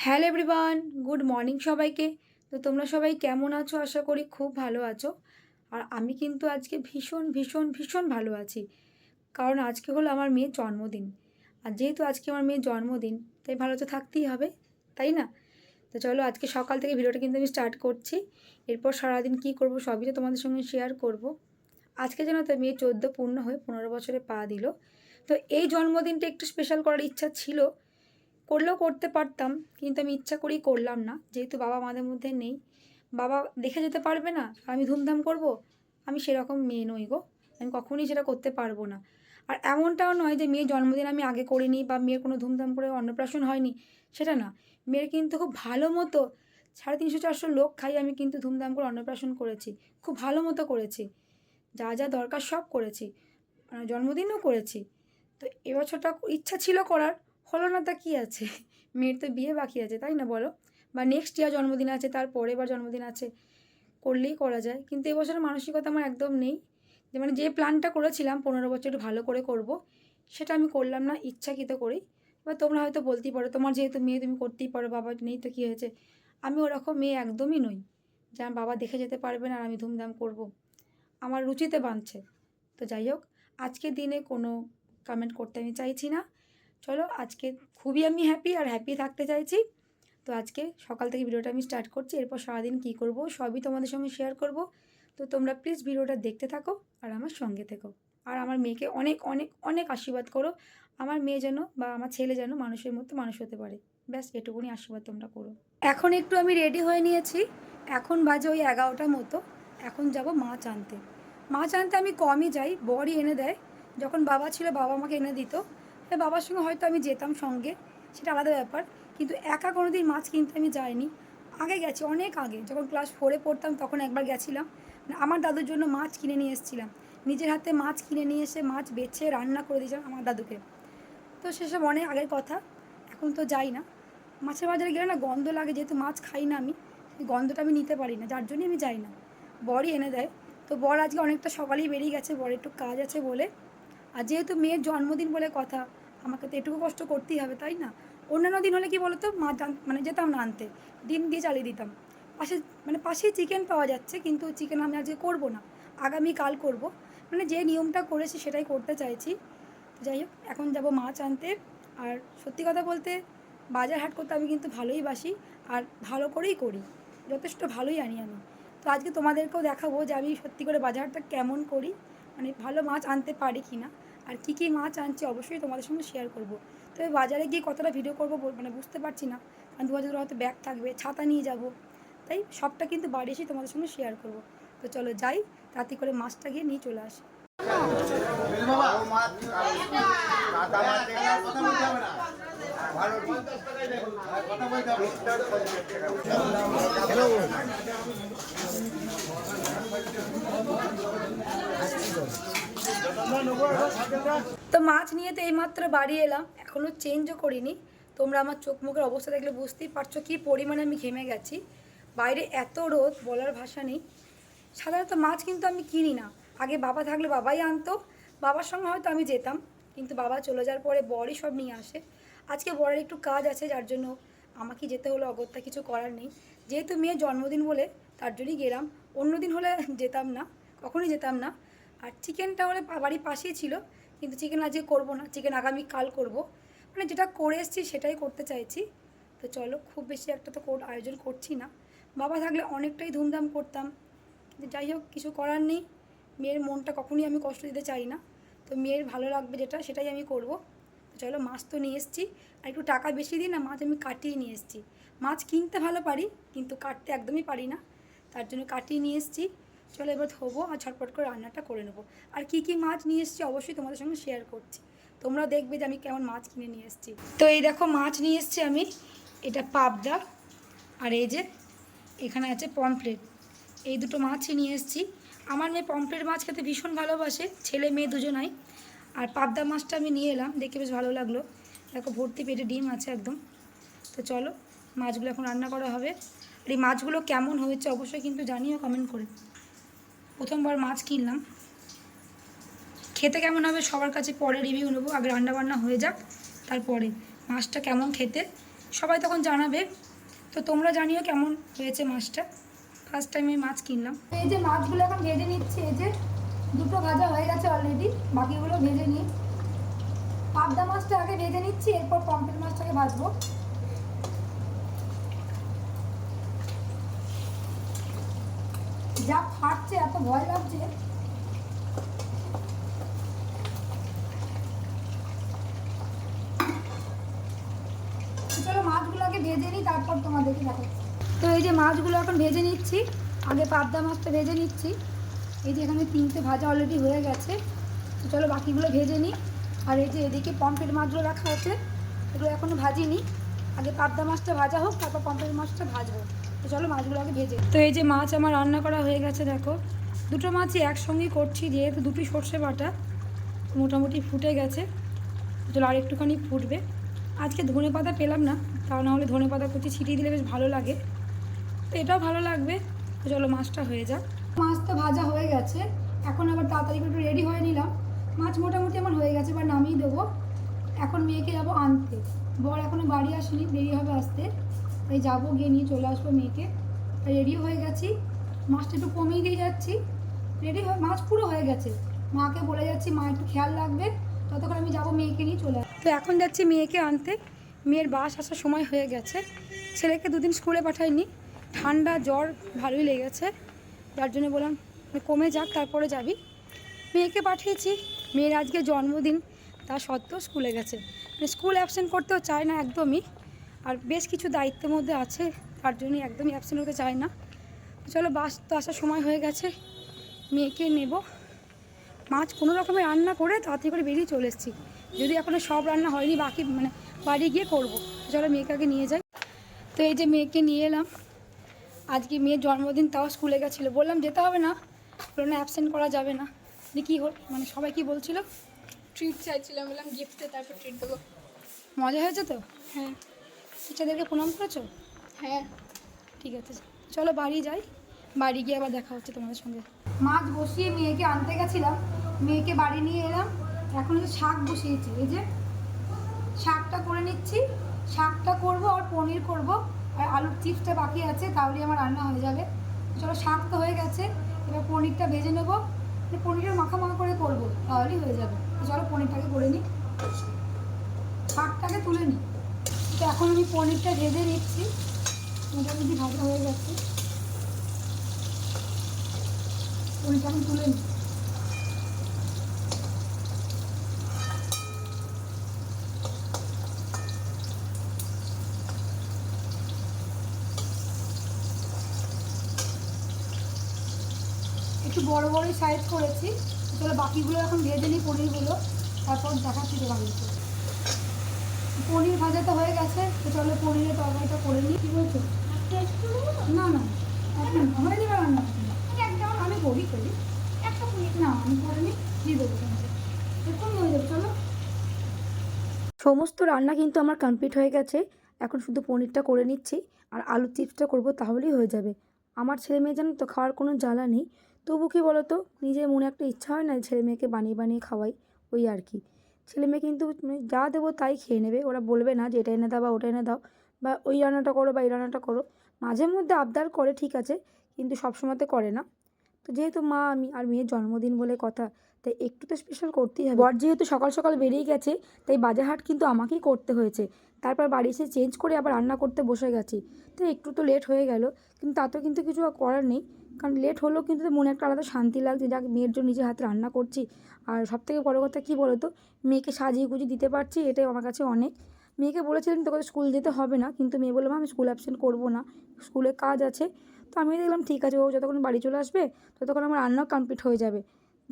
Hello everyone, good morning সবাইকে। তো তোমরা সবাই কেমন আছো? আশা করি খুব ভালো আছো। আর আমি কিন্তু আজকে ভীষণ ভীষণ ভীষণ ভালো আছি, কারণ আজকে হলো আমার মেয়ের জন্মদিন। আর যেহেতু আজকে আমার মেয়ের জন্মদিন, তাই ভালো তো থাকতেই হবে, তাই না? তো চলো, আজকে সকাল থেকে ভিডিওটা কিন্তু আমি স্টার্ট করছি। এরপর সারাদিন কী করবো সবই তো তোমাদের সঙ্গে শেয়ার করব। আজকে যেন তো মেয়ে 14 পূর্ণ হয়ে 15 বছরে পা দিল। তো এই জন্মদিনটা একটু স্পেশাল করার ইচ্ছা ছিল, করলেও করতে পারতাম, কিন্তু আমি ইচ্ছা করেই করলাম না, যেহেতু বাবা আমাদের মধ্যে নেই। বাবা দেখে যেতে পারবে না, আমি ধুমধাম করব? আমি সেরকম মেয়ে নই গো, আমি কখনোই সেটা করতে পারবো না। আর এমনটাও নয় যে মেয়ের জন্মদিন আমি আগে করিনি বা মেয়ের কোনো ধুমধাম করে অন্নপ্রাশন হয়নি, সেটা না। মেয়ের কিন্তু খুব ভালো মতো 350-400 লোক খাই আমি কিন্তু ধুমধাম করে অন্নপ্রাশন করেছি, খুব ভালো মতো করেছি, যা যা দরকার সব করেছি, জন্মদিনও করেছি। তো এবছরটা ইচ্ছা ছিল করার, হলো না তা কী আছে, মেয়ের তো বিয়ে বাকি আছে, তাই না বলো? বা নেক্সট ইয়ার জন্মদিন আছে, তার পরের বার জন্মদিন আছে, করলেই করা যায়। কিন্তু এবছরের মানসিকতা আমার একদম নেই, যে মানে যে প্ল্যানটা করেছিলাম 15 বছর একটু ভালো করে করব, সেটা আমি করলাম না ইচ্ছাকৃত করেই। এবার তোমরা হয়তো বলতেই পারো, তোমার যেহেতু মেয়ে তুমি করতেই পারো, বাবা নেই তো কী হয়েছে। আমি ওরকম মেয়ে একদমই নই যে আমার বাবা দেখে যেতে পারবে না আর আমি ধুমধাম করব, আমার রুচিতে বাঁধছে। তো যাই হোক, আজকের দিনে কোনো কমেন্ট করতে আমি চাইছি না। চলো, আজকে খুবই আমি হ্যাপি আর হ্যাপি থাকতে চাইছি। তো আজকে সকাল থেকে ভিডিওটা আমি স্টার্ট করছি, এরপর সারাদিন কী করব সবই তোমাদের সঙ্গে শেয়ার করব। তো তোমরা প্লিজ ভিডিওটা দেখতে থাকো আর আমার সঙ্গে থেকো। আর আমার মেয়েকে অনেক অনেক অনেক আশীর্বাদ করো, আমার মেয়ে যেন বা আমার ছেলে যেন মানুষের মতো মানুষ হতে পারে, ব্যাস এটুকুনি আশীর্বাদ তোমরা করো। এখন একটু আমি রেডি হয়ে নিয়েছি, এখন বাজে ওই 11টার মতো। এখন যাব মাছ আনতে। মাছ আনতে আমি কমই যাই, বরই এনে দেয়। যখন বাবা ছিল বাবা আমাকে এনে দিত, বাবার সঙ্গে হয়তো আমি যেতাম সঙ্গে, সেটা আলাদা ব্যাপার। কিন্তু একা কোনো দিন মাছ কিনতে আমি যাইনি। আগে গেছি, অনেক আগে, যখন ক্লাস 4-এ পড়তাম তখন একবার গেছিলাম, আমার দাদুর জন্য মাছ কিনে নিয়ে এসেছিলাম। নিজের হাতে মাছ কিনে নিয়ে এসে মাছ বেছে রান্না করে দিয়েছিলাম আমার দাদুকে। তো সেসব অনেক আগের কথা, এখন তো যাই না। মাছের বাজারে গেলে না গন্ধ লাগে, যেহেতু মাছ খাই না আমি, সেই গন্ধটা আমি নিতে পারি না, যার জন্যই আমি যাই না। বরই এনে দেয়। তো বর আজকে অনেকটা সকালেই বেরিয়ে গেছে, বর একটু কাজ আছে বলে। আর যেহেতু মেয়ের জন্মদিন বলে কথা, আমাকে তো এটুকু কষ্ট করতেই হবে, তাই না? অন্যান্য দিন হলে কি বলতো, মানে যেতাম না আনতে, ডিম দিয়ে চালিয়ে দিতাম। পাশে মানে পাশেই চিকেন পাওয়া যাচ্ছে, কিন্তু চিকেন আমি আজকে করবো না, আগামীকাল করব। মানে যে নিয়মটা করেছি সেটাই করতে চাইছি। যাই হোক, এখন যাব মাছ আনতে। আর সত্যি কথা বলতে, বাজার হাট করতে আমি কিন্তু ভালোই বাসি, আর ভালো করেই করি, যথেষ্ট ভালোই আনি আমি। তো আজকে তোমাদেরকেও দেখাবো যে আমি সত্যি করে বাজারটা কেমন করি, মানে ভালো মাছ আনতে পারি কি না, আর কী কী মাছ আনছি অবশ্যই তোমাদের সঙ্গে শেয়ার করব। তবে বাজারে গিয়ে কতটা ভিডিও করবো মানে বুঝতে পারছি না, কারণ 2 হাজার হয়তো ব্যাগ থাকবে, ছাতা নিয়ে যাব, তাই সবটা কিন্তু বাড়ি এসেই তোমাদের সঙ্গে শেয়ার করব। তো চলো যাই, তাড়াতাড়ি করে মাছটা গিয়ে নিয়ে চলে আসি। তো মাছ নিয়ে তো এইমাত্র বাড়ি এলাম, এখনও চেঞ্জও করিনি। তোমরা আমার চোখ মুখের অবস্থা দেখলে বুঝতেই পারছো কী পরিমাণে আমি ঘেমে গেছি। বাইরে এত রোদ, বলার ভাষা নেই। সাধারণত মাছ কিন্তু আমি কিনি না, আগে বাবা থাকলে বাবাই আনতো, বাবার সঙ্গে হয়তো আমি যেতাম, কিন্তু বাবা চলে যাওয়ার পরে বরই সব নিয়ে আসে। আজকে বরের একটু কাজ আছে, যার জন্য আমাকে যেতে হলো, অগত্যা কিছু করার নেই। যেহেতু মেয়ের জন্মদিন বলে তার জন্যই গেলাম, অন্য দিন হলে যেতাম না, কখনোই যেতাম না। আর চিকেনটা হলে বাড়ির পাশেই ছিল, কিন্তু চিকেন আজকে করবো না, চিকেন আগামীকাল করব। মানে যেটা করে এসেছি সেটাই করতে চাইছি। তো চলো, খুব বেশি একটা তো আয়োজন করছি না, বাবা থাকলে অনেকটাই ধুমধাম করতাম, কিন্তু যাই হোক, কিছু করার নেই। মেয়ের মনটা কখনোই আমি কষ্ট দিতে চাই না, তো মেয়ের ভালো লাগবে যেটা সেটাই আমি করব। তো চলো, মাছ তো নিয়ে এসেছি, আর একটু টাকা বেশি দিই না, মাছ আমি কাটিয়ে নিয়ে এসেছি। মাছ কিনতে ভালো পারি, কিন্তু কাটতে একদমই পারি না, তার জন্য কাটিয়ে নিয়ে এসেছি। চলো এবার ধোবো আর ঝটপট করে রান্নাটা করে নেবো। আর কী কী মাছ নিয়ে এসেছি অবশ্যই তোমাদের সঙ্গে শেয়ার করছি, তোমরা দেখবে যে আমি কেমন মাছ কিনে নিয়ে এসেছি। তো এই দেখো মাছ নিয়ে এসেছি আমি, এটা পাবদা, আর এই যে এখানে আছে পমফ্রেট, এই দুটো মাছই নিয়ে এসেছি। আমার মেয়ে পমফ্রেট মাছ খেতে ভীষণ ভালোবাসে, ছেলে মেয়ে দুজনাই। আর পাবদা মাছটা আমি নিয়ে এলাম, দেখে বেশ ভালো লাগলো। দেখো ভর্তি পেটে ডিম আছে একদম। তো চলো, মাছগুলো এখন রান্না করা হবে। আর এই মাছগুলো কেমন হয়েছে অবশ্যই কিন্তু জানিও কমেন্ট করে। প্রথমবার মাছ কিনলাম, খেতে কেমন হবে সবার কাছে পরে রিভিউ নেবো, আগে রান্নাবান্না হয়ে যাক, তারপরে মাছটা কেমন খেতে সবাই তখন জানাবে। তো তোমরা জানিও কেমন হয়েছে মাছটা। ফার্স্ট টাইম আমি মাছ কিনলাম। এই যে মাছগুলো এখন ভেজে নিচ্ছি। এই যে দুটো ভাজা হয়ে গেছে অলরেডি, বাকিগুলো ভেজে নিই। পাবদা মাছটা আগে ভেজে নিচ্ছি, এরপর পমফ্রেট মাছটাকে ভাজবো। যা ফাটছে, এত ভয় লাগছে। চলো মাছগুলো আগে ভেজে নিই, তারপর তোমাদেরকে দেখাচ্ছি। তো এই যে মাছগুলো এখন ভেজে নিচ্ছি। আগে পাবদা মাছটা ভেজে নিচ্ছি। এই যে এখানে 3টে ভাজা অলরেডি হয়ে গেছে। তো চলো বাকিগুলো ভেজে নিই। আর এই যে এদিকে পমফ্রেট মাছগুলো রাখা আছে, এগুলো এখনও ভাজিনি। আগে পাবদা মাছটা ভাজা হোক, তারপর পমফ্রেট মাছটা ভাজবো। তো চলো মাছগুলো আগে ভেজে। তো এই যে মাছ আমার রান্না করা হয়ে গেছে। দেখো দুটো মাছই একসঙ্গেই করছি, যেহেতু দুটি সর্ষে বাটা, মোটামুটি ফুটে গেছে। চলো আর একটুখানি ফুটবে। আজকে ধনে পাতা পেলাম না, তাও না হলে ধনে পাতা কুচি ছিটিয়ে দিলে বেশ ভালো লাগে। তো এটাও ভালো লাগবে। তো চলো মাছটা হয়ে যাক। মাছ তো ভাজা হয়ে গেছে, এখন আবার তাড়াতাড়ি একটু রেডি হয়ে নিলাম। মাছ মোটামুটি আমার হয়ে গেছে, এবার নামিয়ে দেবো। এখন মেয়েকে যাবো আনতে। বর এখনও বাড়ি আসেনি, দেরি হবে আসতে। তাই যাবো, গিয়ে নিয়ে চলে আসবো মেয়েকে। তাই রেডি হয়ে গেছি। মাছটা একটু কমিয়ে দিয়ে যাচ্ছি। রেডি হয়ে মাছ পুরো হয়ে গেছে। মাকে বলে যাচ্ছি মা একটু খেয়াল রাখবে, ততক্ষণ আমি যাবো মেয়েকে নিয়ে চলে আসবো। তো এখন যাচ্ছি মেয়েকে আনতে। মেয়ের বাস আসার সময় হয়ে গেছে। ছেলেকে দুদিন স্কুলে পাঠাইনি, ঠান্ডা জ্বর ভালোই লেগেছে, যার জন্য বললাম কমে যাক তারপরে যাবি। মেয়েকে পাঠিয়েছি। মেয়ের আজকে জন্মদিন, তা সত্ত্বেও স্কুলে গেছে। মানে স্কুল অ্যাবসেন্ট করতেও চায় না একদমই। আর বেশ কিছু দায়িত্বের মধ্যে আছে, তার জন্যই একদমই অ্যাবসেন্ট হতে চায় না। চলো বাস তো আসার সময় হয়ে গেছে, মেয়েকে নেব। মাছ কোনো রকমে রান্না করে তাড়াতাড়ি করে বেরিয়ে চলে এসেছি। যদি এখনও সব রান্না হয়নি, বাকি মানে বাড়ি গিয়ে করবো। চলো মেয়েকে আগে নিয়ে যাই। তো এই যে মেয়েকে নিয়ে এলাম। আজকে মেয়ের জন্মদিন, তাও স্কুলে গেছিলো। বললাম যেতে হবে না, বললো না অ্যাবসেন্ট করা যাবে না। যে কী হল, মানে সবাই কি বলছিল? ট্রিট চাইছিলাম, বললাম গিফটে তারপর ট্রিট দেবো। মজা হয়েছে তো? হ্যাঁ। টিচারদেরকে প্রণাম করেছো? হ্যাঁ। ঠিক আছে, চলো বাড়ি যাই। বাড়ি গিয়ে আবার দেখা হচ্ছে তোমাদের সঙ্গে। মাছ বসিয়ে মেয়েকে আনতে গেছিলাম, মেয়েকে বাড়ি নিয়ে এলাম। এখন শাক বসিয়েছি। এই যে শাকটা করে নিচ্ছি। শাকটা করব আর পনির করব, আর আলুর চিপসটা বাকি আছে, তাহলেই আমার রান্না হয়ে যাবে। চলো শাক তো হয়ে গেছে, এবার পনিরটা ভেজে নেবো। পনিরের মাখা মাখা করে করবো, তাহলেই হয়ে যাবে। চলো পনিরটাকে করে নিই, শাকটাকে তুলে নিই। তো এখন আমি পনিরটা ভেজে নিচ্ছি। মোটামুটি ভাজা হয়ে গেছে, পনিরটা আমি তুলে নিই। একটু বড় বড়ই সাইজ করেছি। চলো বাকিগুলো এখন ভেজে নিই, পনিরগুলো, তারপর দেখাচ্ছি তোমাদেরকে। পনির ভাজা তো হয়ে গেছে। তো চলো পনিরের তরকারিটা করে নিই। কী বলছো? না না, এখন আমার দিকে রান্না আমি করি একটা পনির না, আমি করে নিই, দিয়ে দেবো তোমাকে, এখন হয়ে যাবে। চলো সমস্ত রান্না কিন্তু আমার কমপ্লিট হয়ে গেছে। এখন শুধু পনিরটা করে নিচ্ছি আর আলু চিপসটা করব, তাহলেই হয়ে যাবে। আমার ছেলে মেয়ে জানো তো, খাওয়ার কোনো জ্বালা নেই। তবু কী বলো তো, নিজের মনে একটা ইচ্ছা হয় না ছেলে মেয়েকে বানিয়ে বানিয়ে খাওয়াই, ওই আর কি। ছেলে মেয়ে কিন্তু যা দেবো তাই খেয়ে নেবে, ওরা বলবে না যে এটা এনে দাও বা ওটা এনে দাও, বা ওই রান্নাটা করো বা এই রান্নাটা করো। মাঝে মধ্যে আবদার করে, ঠিক আছে, কিন্তু সবসময়তে করে না। তো যেহেতু মা আমি, আর মেয়ের জন্মদিন বলে কথা, তাই একটু তো স্পেশাল করতেই হবে। বর যেহেতু সকাল সকাল বেরিয়ে গেছে, তাই বাজার হাট কিন্তু আমাকেই করতে হয়েছে। তারপর বাড়ি এসে চেঞ্জ করে আবার রান্না করতে বসে গেছি। তো একটু তো লেট হয়ে গেল, কিন্তু তাতেও কিন্তু কিছু করার নেই। কারণ লেট হলেও কিন্তু মনে একটা আলাদা শান্তি লাগছে, যাক মেয়ের জন্য নিজের হাতে রান্না করছি। আর সবথেকে বড় কথা কী বলো তো, মেয়েকে সাজিয়ে গুজিয়ে দিতে পারছি, এটাই আমার কাছে অনেক। মেয়েকে বলেছিলাম তোকে স্কুল যেতে হবে না, কিন্তু মেয়ে বললাম আমি স্কুল অ্যাবসেন্ট করবো না, স্কুলে কাজ আছে। তো আমি দেখলাম ঠিক আছে, ও যতক্ষণ বাড়ি চলে আসবে ততক্ষণ আমার রান্নাও কমপ্লিট হয়ে যাবে,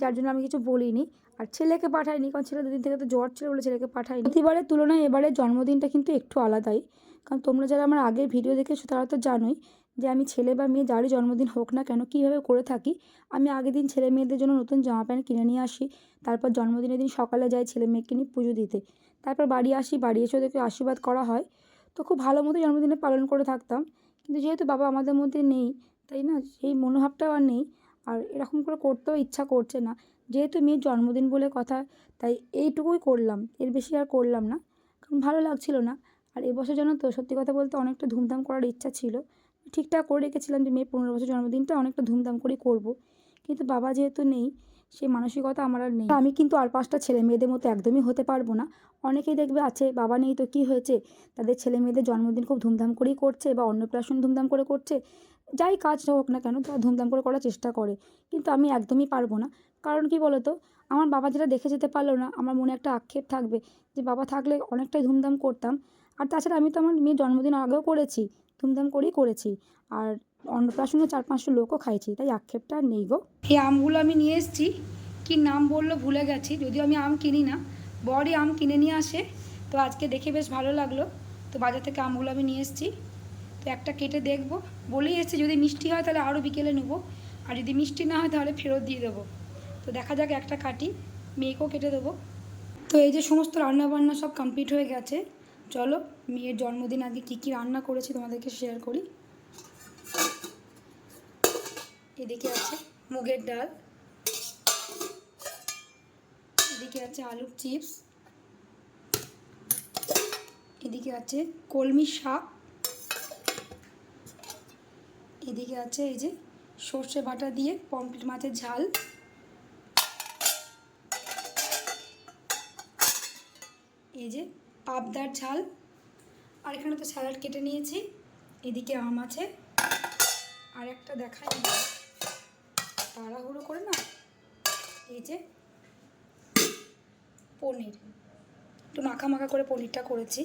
যার জন্য আমি কিছু বলিনি। আর ছেলেকে পাঠাইনি, কারণ ছেলে দুদিন থেকে তো জ্বর ছিল বলে ছেলেকে পাঠাইনি। প্রতিবারের তুলনায় এবারের জন্মদিনটা কিন্তু একটু আলাদাই। কারণ তোমরা যারা আমার আগের ভিডিও দেখেছো তারা তো জানোই যে আমি ছেলে বা মেয়ে যারই জন্মদিন হোক না কেন কীভাবে করে থাকি। আমি আগের দিন ছেলে মেয়েদের জন্য নতুন জামা প্যান্ট কিনে নিয়ে আসি, তারপর জন্মদিনের দিন সকালে যাই ছেলে মেয়েকে নিয়ে পুজো দিতে, তারপর বাড়ি আসি, বাড়ি এসে ওদেরকে আশীর্বাদ করা হয়। তো খুব ভালো মতো জন্মদিনে পালন করে থাকতাম। কিন্তু যেহেতু বাবা আমাদের মধ্যে নেই, তাই না সেই মনোভাবটাও আর নেই, আর এরকম করে করতেও ইচ্ছা করছে না। যেহেতু মেয়ের জন্মদিন বলে কথা, তাই এইটুকুই করলাম, এর বেশি আর করলাম না, কারণ ভালো লাগছিল না। আর এবছর জানো তো সত্যি কথা বলতে অনেকটা ধুমধাম করার ইচ্ছা ছিল, ঠিকঠাক করে রেখেছিলাম যে মেয়ের 15 বছর জন্মদিনটা অনেকটা ধুমধাম করেই করব, কিন্তু বাবা যেহেতু নেই সেই মানসিকতা আমার আর নেই। আমি কিন্তু আর 5টা ছেলে মেয়েদের মতো একদমই হতে পারবো না। অনেকেই দেখবে আছে বাবা নেই তো কী হয়েছে, তাদের ছেলে মেয়েদের জন্মদিন খুব ধুমধাম করেই করছে বা অন্নপ্রাশন ধুমধাম করে করছে, যাই কাজ হোক না কেন তারা ধুমধাম করে করার চেষ্টা করে, কিন্তু আমি একদমই পারবো না। কারণ কি বলো তো, আমার বাবা যেটা দেখে যেতে পারলো না, আমার মনে একটা আক্ষেপ থাকবে যে বাবা থাকলে অনেকটাই ধুমধাম করতাম। আর তাছাড়া আমি তো আমার মেয়ের জন্মদিন আগেও করেছি, ধুমধাম করেই করেছি, আর অন্নপ্রাশনে 4-5টা লোকও খাইছি, তাই আক্ষেপটা আর নেই গো। এই আমগুলো আমি নিয়ে এসেছি, কী নাম বললো ভুলে গেছি, যদিও আমি আম কিনি না, বড়ই আম কিনে নিয়ে আসে, তো আজকে দেখে বেশ ভালো লাগলো, তো বাজার থেকে আমগুলো আমি নিয়ে এসেছি। তো একটা কেটে দেখবো, বলেই এসেছি যদি মিষ্টি হয় তাহলে আরও বিকেলে নেবো, আর যদি মিষ্টি না হয় তাহলে ফেরত দিয়ে দেবো। তো দেখা যাক, একটা কাটি, মেয়েকেও কেটে দেবো। তো এই যে সমস্ত রান্নাবান্না সব কমপ্লিট হয়ে গেছে, চলো মেয়ের জন্মদিন আগে কী কী রান্না করেছি তোমাদেরকে শেয়ার করি। এদিকে আছে মুগের ডাল, এদিকে আছে আলুর চিপস, এদিকে আছে কলমি শাক, এদিকে আছে এই যে সর্ষে বাটা দিয়ে পমফ্রেট মাছের ঝাল, এই যে পাবদার ঝাল, আর এখানে তো স্যালাড কেটে নিয়েছি, এদিকে আম আছে, আর একটা দেখাই তাড়াহুড়ো করে না, এই যে পনির, একটু মাখা মাখা করে পনিরটা করেছি।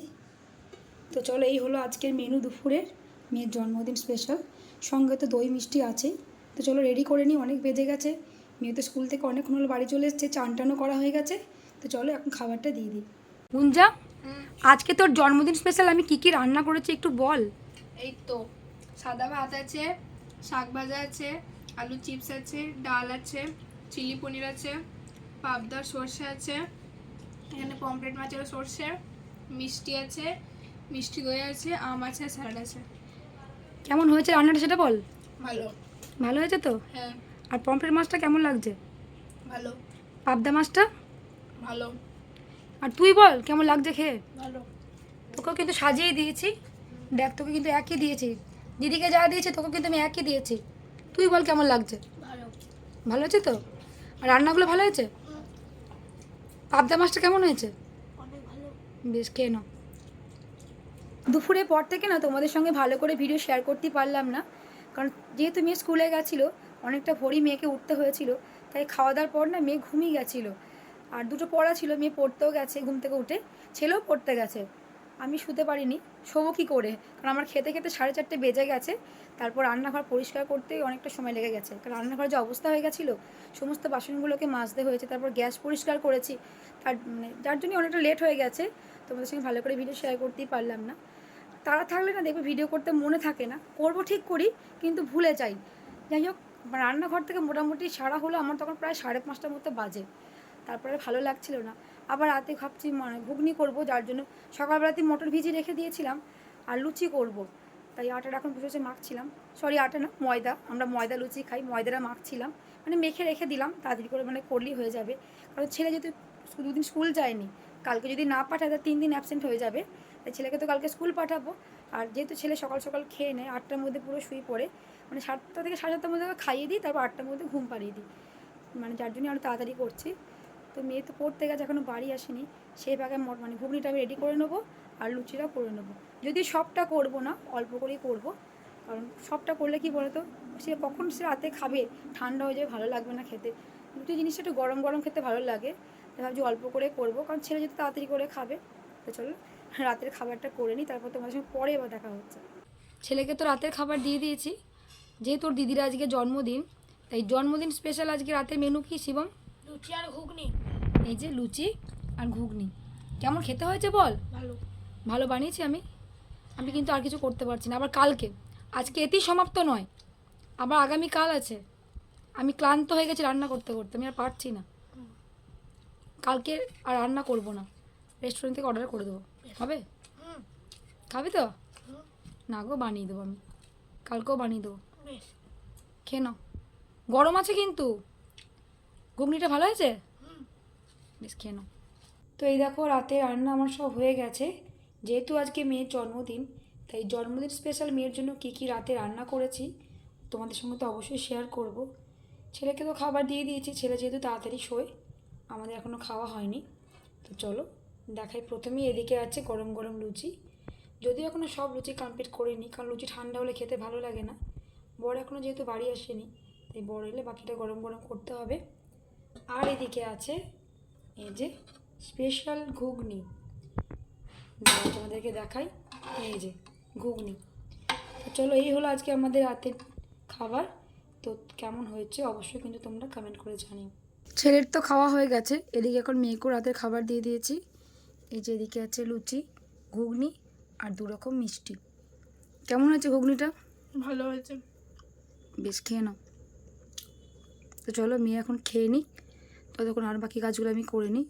তো চলো এই হলো আজকের মেনু দুপুরের, মেয়ের জন্মদিন স্পেশাল, সঙ্গে তো দই মিষ্টি আছে। তো চলো রেডি করে নিই, অনেক বেজে গেছে, মেয়ে তো স্কুল থেকে অনেকক্ষণ হলো বাড়ি চলে এসছে, চান টানও করা হয়ে গেছে। তো চলো এখন খাবারটা দিয়ে দিই। গুঞ্জা, আজকে তোর জন্মদিন স্পেশাল আমি কী কী রান্না করেছি একটু বল। এই তো সাদা ভাত আছে, শাক ভাজা আছে, আলু চিপস আছে, ডাল আছে, চিলি পনির আছে, পাবদার সর্ষে আছে, এখানে পমফ্রেট মাছের সর্ষে, মিষ্টি আছে, মিষ্টি দই আছে, আম আছে, স্যালাড আছে। কেমন হয়েছে রান্নাটা সেটা বল। ভালো। ভালো হয়েছে তো? হ্যাঁ আর পমফ্রেট মাছটা কেমন লাগছে? ভালো। পাবদা মাছটা? ভালো। আর তুই বল কেমন লাগছে খেয়ে। ভালো। তোকেও কিন্তু সাজিয়ে দিয়েছি, দেখ তোকে কিন্তু একই দিয়েছি, দিদিকে যা দিয়েছি তোকে কিন্তু আমি একই দিয়েছি, তুই বল কেমন লাগছে। ভালো। ভালো হয়েছে তো? আর রান্নাগুলো ভালো হয়েছে? পাবদা মাছটা কেমন হয়েছে? অনেক ভালো। বেশ, খেয়ে নাও। দুপুরের পর থেকে না তোমাদের সঙ্গে ভালো করে ভিডিও শেয়ার করতে পারলাম না, কারণ যেহেতু মেয়ে স্কুলে গেছিলো, অনেকটা ভোরই মেয়েকে উঠতে হয়েছিল, তাই খাওয়া দাওয়ার পর না মেয়ে ঘুমিয়ে গেছিলো, আর দুটো পড়া ছিল, মেয়ে পড়তেও গেছে ঘুম থেকে উঠে, ছেলেও পড়তে গেছে, আমি শুতে পারিনি, শোবো কী করে, কারণ আমার খেতে খেতে 4:30 বেজে গেছে, তারপর রান্নাঘর পরিষ্কার করতেই অনেকটা সময় লেগে গেছে, কারণ রান্নাঘর যে অবস্থা হয়ে গেছিলো, সমস্ত বাসনগুলোকে মাজতে হয়েছে, তারপর গ্যাস পরিষ্কার করেছি, তার মানে যার জন্য অনেকটা লেট হয়ে গেছে, তোমাদের সঙ্গে ভালো করে ভিডিও শেয়ার করতেই পারলাম না। তারা থাকলে না দেখবে ভিডিও করতে মনে থাকে না, করবো ঠিক করি কিন্তু ভুলে যাই। যাই হোক, রান্নাঘর থেকে মোটামুটি সারা হলো আমার তখন প্রায় 5:30টার মতো বাজে, তারপরে ভালো লাগছিল না, আবার রাতে ভাবছি মানে ঘুগনি করবো, যার জন্য সকালবেলাতে মটর ভিজিয়ে রেখে দিয়েছিলাম, আর লুচি করব, তাই আটাটা এখন বসে মাখছিলাম, সরি আটা না ময়দা, আমরা ময়দা লুচি খাই, ময়দাটা মাখছিলাম, মানে মেখে রেখে দিলাম তাড়াতাড়ি করে, মানে করলেই হয়ে যাবে, কারণ ছেলে যেহেতু 2 দিন স্কুল যায়নি, কালকে যদি না পাঠায় তাহলে 3 দিন অ্যাবসেন্ট হয়ে যাবে, তাই ছেলেকে তো কালকে স্কুল পাঠাবো, আর যেহেতু ছেলে সকাল সকাল খেয়ে নেয় 8টার মধ্যে পুরো শুয়ে পড়ে, মানে 7টা থেকে 7:30টার মধ্যে খাইয়ে দিই, তারপর 8টার মধ্যে ঘুম পাড়িয়ে দিই, মানে যার জন্য আরও তাড়াতাড়ি করছি। তো মেয়ে তো পড়তে গেছে এখনও বাড়ি আসেনি, সেই ভাগে মানে ঘুগনিটা আমি রেডি করে নেবো, আর লুচিটা করে নেবো, যদি সবটা করবো না অল্প করেই করবো, কারণ সবটা করলে কি বলতো, সে কখন সে রাতে খাবে, ঠান্ডা হয়ে যাবে, ভালো লাগবে না খেতে, লুচি জিনিসটা একটু গরম গরম খেতে ভালো লাগে, তাই ভাবছি অল্প করে করবো, কারণ ছেলে যদি তাড়াতাড়ি করে খাবে। তো চলো রাতের খাবারটা করে নিই, তারপর তোমাদের সঙ্গে পরে এবার দেখা হচ্ছে। ছেলেকে তো রাতের খাবার দিয়ে দিয়েছি, যেহেতু তোর দিদির আজকে জন্মদিন, তাই জন্মদিন স্পেশাল আজকে রাতের মেনু কি শিবম? লুচি আর ঘুগনি। এই যে লুচি আর ঘুগনি, কেমন খেতে হয়েছে বল। ভালো। ভালো বানিয়েছি আমি, আমি কিন্তু আর কিছু করতে পারছি না, আবার কালকে, আজকে এতেই সমাপ্ত নয়, আবার আগামী কাল আছে, আমি ক্লান্ত হয়ে গেছি রান্না করতে করতে, আমি আর পারছি না, কালকে আর রান্না করব না, রেস্টুরেন্ট থেকে অর্ডার করে দেবো, হবে? খাবি তো? না গো, বানিয়ে দেবো আমি, কালকেও বানিয়ে দেবো, খেয়ে নাও, গরম আছে কিন্তু, ঘুগনিটা ভালো হয়েছে, বেশ খেয়ে নাও। তো এই দেখো রাতে রান্না আমার সব হয়ে গেছে, যেহেতু আজকে মেয়ের জন্মদিন, তাই জন্মদিন স্পেশাল মেয়ের জন্য কী কী রাতে রান্না করেছি তোমাদের সঙ্গে তো অবশ্যই শেয়ার করব। ছেলেকে তো খাবার দিয়ে দিয়েছি, ছেলে যেহেতু তাড়াতাড়ি শোয়, আমাদের এখনও খাওয়া হয়নি। তো চলো দেখাই। প্রথমেই এদিকে আছে গরম গরম লুচি। যদিও এখনও সব লুচি কমপ্লিট করিনি, কারণ লুচি ঠান্ডা হলে খেতে ভালো লাগে না। বর এখনও যেহেতু বাড়ি আসেনি, তাই বর এলে বাকিটা গরম গরম করতে হবে। আর এদিকে আছে এই যে স্পেশাল ঘুগনি, তোমাদেরকে দেখাই। এই যে ঘুগনি। তো চলো, এই হলো আজকে আমাদের রাতের খাবার। তো কেমন হয়েছে অবশ্যই কিন্তু তোমরা কমেন্ট করে জানিও। ছেলের তো খাওয়া হয়ে গেছে, এদিকে এখন মেয়েকেও রাতের খাবার দিয়ে দিয়েছি। এই যে এদিকে আছে লুচি, ঘুগনি আর 2 রকম মিষ্টি। কেমন হয়েছে ঘুগনিটা? ভালো হয়েছে। বেশ, খেয়ে নাও। তো চলো মেয়ে এখন খেয়ে নিক, ততক্ষণ আর বাকি কাজগুলো আমি করে নিই।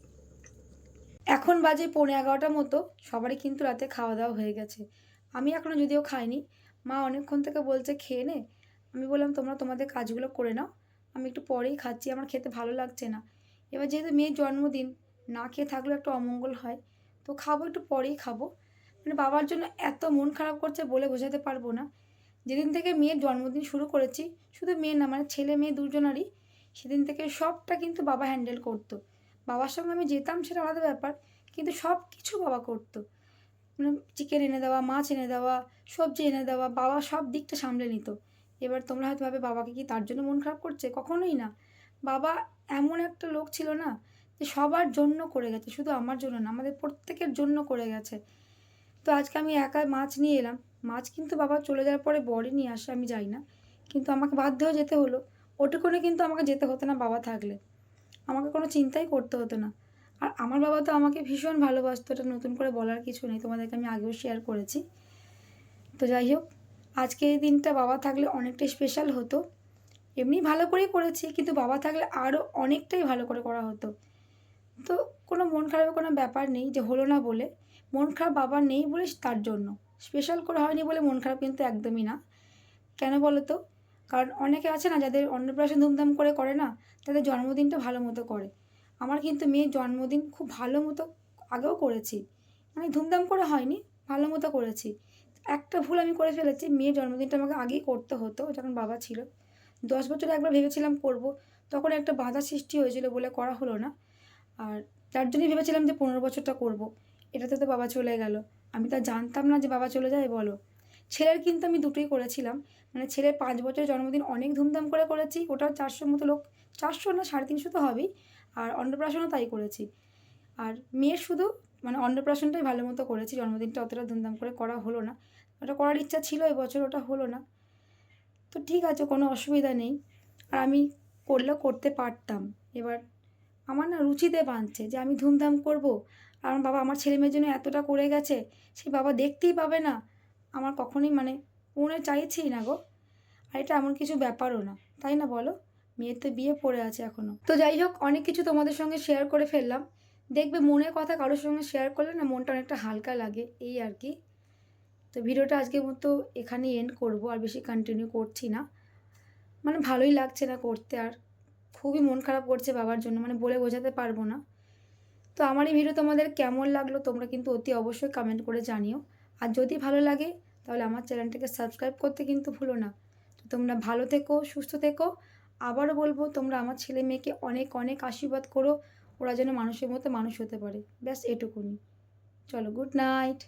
এখন বাজে 11:15 মতো, সবারই কিন্তু রাতে খাওয়া দাওয়া হয়ে গেছে। আমি এখনও যদিও খাইনি, মা অনেকক্ষণ থেকে বলছে খেয়ে নে। আমি বললাম তোমরা তোমাদের কাজগুলো করে নাও, আমি একটু পরেই খাচ্ছি, আমার খেতে ভালো লাগছে না। এবার যেহেতু মেয়ের জন্মদিন, না খেয়ে থাকলেও একটু অমঙ্গল হয়, তো খাবো, একটু পরেই খাবো। মানে বাবার জন্য এত মন খারাপ করছে বলে বোঝাতে পারবো না। যেদিন থেকে মেয়ের জন্মদিন শুরু করেছি, শুধু মেয়ের না, মানে ছেলে মেয়ে দুজনারই, সেদিন থেকে সবটা কিন্তু বাবা হ্যান্ডেল করতো। বাবার সঙ্গে আমি যেতাম সেটা আলাদা ব্যাপার, কিন্তু সব কিছু বাবা করতো। মানে চিকেন এনে দেওয়া, মাছ এনে দেওয়া, সবজি এনে দেওয়া, বাবা সব দিকটা সামলে নিত। এবার তোমরা হয়তো ভাবে বাবাকে কি তার জন্য মন খারাপ করছে? কখনোই না। বাবা এমন একটা লোক ছিল না যে সবার জন্য করে গেছে, শুধু আমার জন্য না, আমাদের প্রত্যেকের জন্য করে গেছে। তো আজকে আমি একা মাছ নিয়ে এলাম। মাছ কিন্তু বাবা চলে যাওয়ার পরে বরই নিয়ে আসে, আমি যাই না, কিন্তু আমাকে বাধ্য হয়ে যেতে হলো। ওটুকুনে কিন্তু আমাকে যেতে হতো না বাবা থাকলে, আমাকে কোনো চিন্তাই করতে হতো না। আর আমার বাবা তো আমাকে ভীষণ ভালোবাসতো, এটা নতুন করে বলার কিছু নেই, তোমাদেরকে আমি আগেও শেয়ার করেছি। তো যাই হোক, আজকে এই দিনটা বাবা থাকলে অনেকটাই স্পেশাল হতো। এমনি ভালো করেই করেছি, কিন্তু বাবা থাকলে আরও অনেকটাই ভালো করে করা হতো। তো কোনো মন খারাপের কোনো ব্যাপার নেই যে হলো না বলে। মন খারাপ বাবার নেই বলে তার জন্য স্পেশাল করে হয়নি বলে মন খারাপ কিন্তু একদমই না। কেন বলো তো? কারণ অনেকে আছে না যাদের অন্নপ্রাশন ধুমধাম করে করে না, তাদের জন্মদিনটা ভালো মতো করে। আমার কিন্তু মেয়ের জন্মদিন খুব ভালো মতো আগেও করেছি, মানে ধুমধাম করে হয়নি, ভালো মতো করেছি। একটা ভুল আমি করে ফেলেছি, মেয়ের জন্মদিনটা আমাকে আগেই করতে হতো যখন বাবা ছিল। 10 বছরে একবার ভেবেছিলাম করব, তখন একটা বাধা সৃষ্টি হয়েছিল বলে করা হলো না। আর তার জন্যই ভেবেছিলাম যে 15 বছরটা করব। এটাতে তো বাবা চলে গেল, আমি তা জানতাম না যে বাবা চলে যায় বলো। ছেলের কিন্তু আমি দুটোই করেছিলাম, মানে ছেলের 5 বছরের জন্মদিন অনেক ধুমধাম করে করেছি, ওটাও 400 মতো লোক, 400 না 350 তো হবেই। আর অন্নপ্রাশনও তাই করেছি। আর মেয়ের শুধু মানে অন্নপ্রাশনটাই ভালো মতো করেছি, জন্মদিনটা অতটা ধুমধাম করে করা হলো না। ওটা করার ইচ্ছা ছিল এবছর, ওটা হলো না। তো ঠিক আছে, কোনো অসুবিধা নেই। আর আমি করলেও করতে পারতাম। এবার আমার না রুচিতে বাঁধছে যে আমি ধুমধাম করব, আর আমার বাবা আমার ছেলে মেয়ের জন্য এতটা করে গেছে, সেই বাবা দেখতেই পাবে না, আমার কখনোই মানে মনে চাইছেই না গো। আর এটা এমন কিছু ব্যাপারও না, তাই না বলো? মেয়ের তো বিয়ে পড়ে আছে এখনও। তো যাই হোক, অনেক কিছু তোমাদের সঙ্গে শেয়ার করে ফেললাম। দেখবে মনের কথা কারোর সঙ্গে শেয়ার করলে না মনটা অনেকটা হালকা লাগে, এই আর কি। তো ভিডিওটা আজকের মতো এখানেই এন্ড করব, আর বেশি কন্টিনিউ করছি না। মানে ভালোই লাগছে না করতে, আর খুবই মন খারাপ করছে বাবার জন্য, মানে বলে বোঝাতে পারবো না। তো আমার এই ভিডিও তোমাদের কেমন লাগলো তোমরা কিন্তু অতি অবশ্যই কমেন্ট করে জানিও। আর যদি ভালো লাগে তাহলে আমার চ্যানেলটাকে সাবস্ক্রাইব করতে কিন্তু ভুলো না। তো তোমরা ভালো থেকো, সুস্থ থেকো। আবারও বলবো, তোমরা আমার ছেলে মেয়েকে অনেক অনেক আশীর্বাদ করো, ওরা যেন মানুষের মতো মানুষ হতে পারে। ব্যাস এটুকুনি। চলো, গুড নাইট।